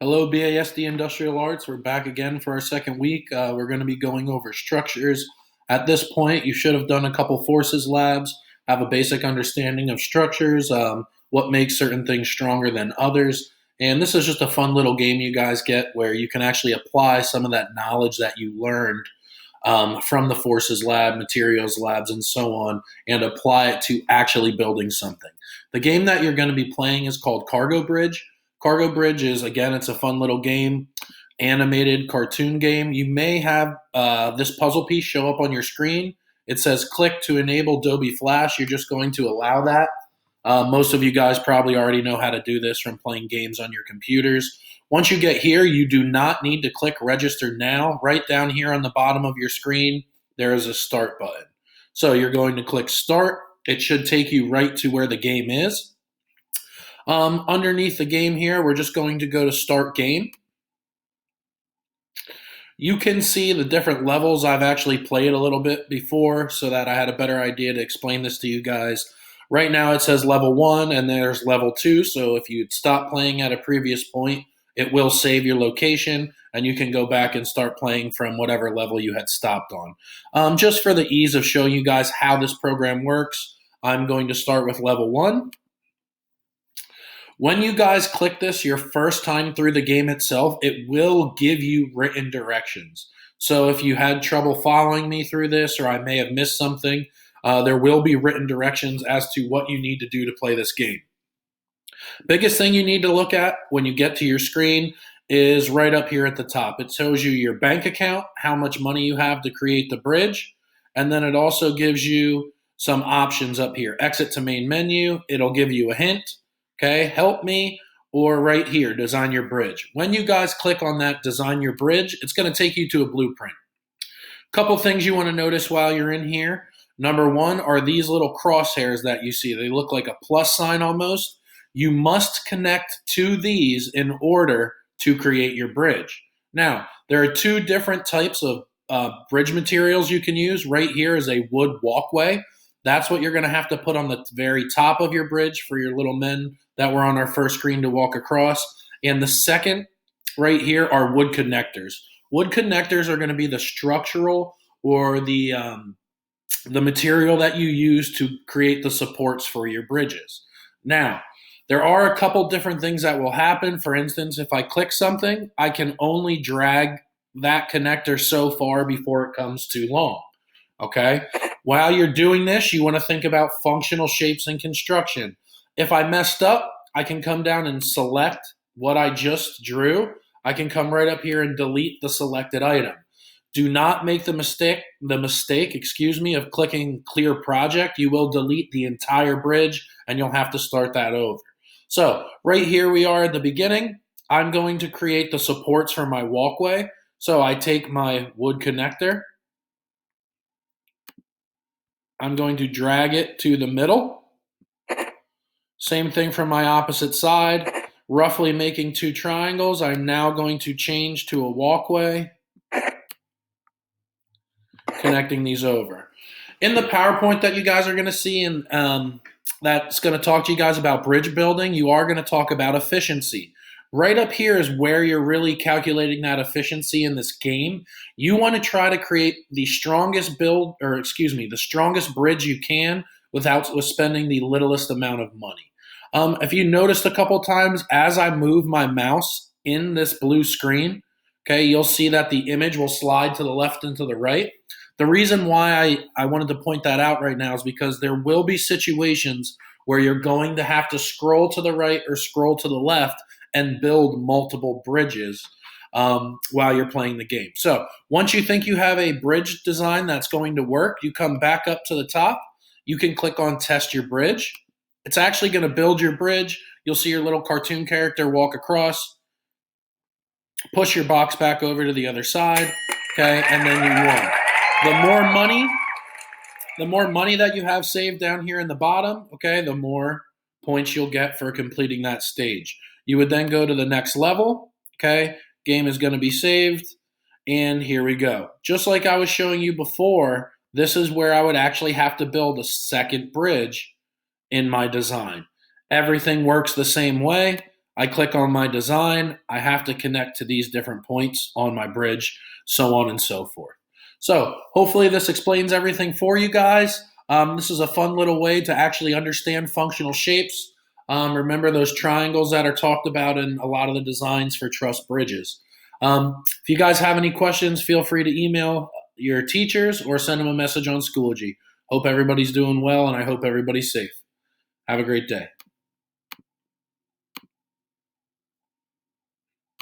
Hello, BASD Industrial Arts. We're back again for our second week. We're going to be going over structures. At this point, you should have done a couple forces labs, have a basic understanding of structures, what makes certain things stronger than others. And this is just a fun little game you guys get where you can actually apply some of that knowledge that you learned from the forces lab, materials labs, and so on, and apply it to actually building something. The game that you're going to be playing is called Cargo Bridge. Cargo Bridge is, again, it's a fun little game, animated cartoon game. You may have this puzzle piece show up on your screen. It says click to enable Adobe Flash. You're just going to allow that. Most of you guys probably already know how to do this from playing games on your computers. Once you get here, you do not need to click register now. Right down here on the bottom of your screen, there is a start button. So you're going to click start. It should take you right to where the game is. Underneath the game here, we're just going to go to start game. You can see the different levels. I've actually played a little bit before so that I had a better idea to explain this to you guys. Right now it says level 1 and there's level 2. So if you stop playing at a previous point, it will save your location and you can go back and start playing from whatever level you had stopped on. Just for the ease of showing you guys how this program works, I'm going to start with level 1. When you guys click this your first time through the game itself, it will give you written directions. So if you had trouble following me through this or I may have missed something, there will be written directions as to what you need to do to play this game. Biggest thing you need to look at when you get to your screen is right up here at the top. It shows you your bank account, how much money you have to create the bridge, and then it also gives you some options up here. Exit to main menu, it'll give you a hint. Okay, help me, or right here, design your bridge. When you guys click on that design your bridge, it's going to take you to a blueprint. Couple things you want to notice while you're in here. Number one are these little crosshairs that you see. They look like a plus sign almost. You must connect to these in order to create your bridge. Now, there are two different types of bridge materials you can use. Right here is a wood walkway. That's what you're going to have to put on the very top of your bridge for your little men that were on our first screen to walk across. And the second right here are wood connectors. Wood connectors are going to be the structural or the material that you use to create the supports for your bridges. Now, there are a couple different things that will happen. For instance, if I click something, I can only drag that connector so far before it comes too long. Okay? While you're doing this, you want to think about functional shapes and construction. If I messed up, I can come down and select what I just drew. I can come right up here and delete the selected item. Do not make the mistake, of clicking clear project. You will delete the entire bridge and you'll have to start that over. So right here we are at the beginning. I'm going to create the supports for my walkway. So I take my wood connector. I'm going to drag it to the middle. Same thing from my opposite side, roughly making two triangles. I'm now going to change to a walkway, connecting these over. In the PowerPoint that you guys are going to see, and that's going to talk to you guys about bridge building, you are going to talk about efficiency. Right up here is where you're really calculating that efficiency in this game. You want to try to create the strongest the strongest bridge you can without spending the littlest amount of money. If you noticed a couple times, as I move my mouse in this blue screen, okay, you'll see that the image will slide to the left and to the right. The reason why I wanted to point that out right now is because there will be situations where you're going to have to scroll to the right or scroll to the left and build multiple bridges while you're playing the game. So once you think you have a bridge design that's going to work, you come back up to the top. You can click on Test Your Bridge. It's actually going to build your bridge. You'll see your little cartoon character walk across, push your box back over to the other side, okay, and then you won. The more money that you have saved down here in the bottom, okay, the more points you'll get for completing that stage. You would then go to the next level, okay, game is going to be saved, and here we go. Just like I was showing you before, this is where I would actually have to build a second bridge in my design. Everything works the same way. I click on my design, I have to connect to these different points on my bridge, so on and so forth. So hopefully this explains everything for you guys. This is a fun little way to actually understand functional shapes. Remember those triangles that are talked about in a lot of the designs for truss bridges. If you guys have any questions, feel free to email your teachers or send them a message on Schoology. Hope everybody's doing well, and I hope everybody's safe. Have a great day.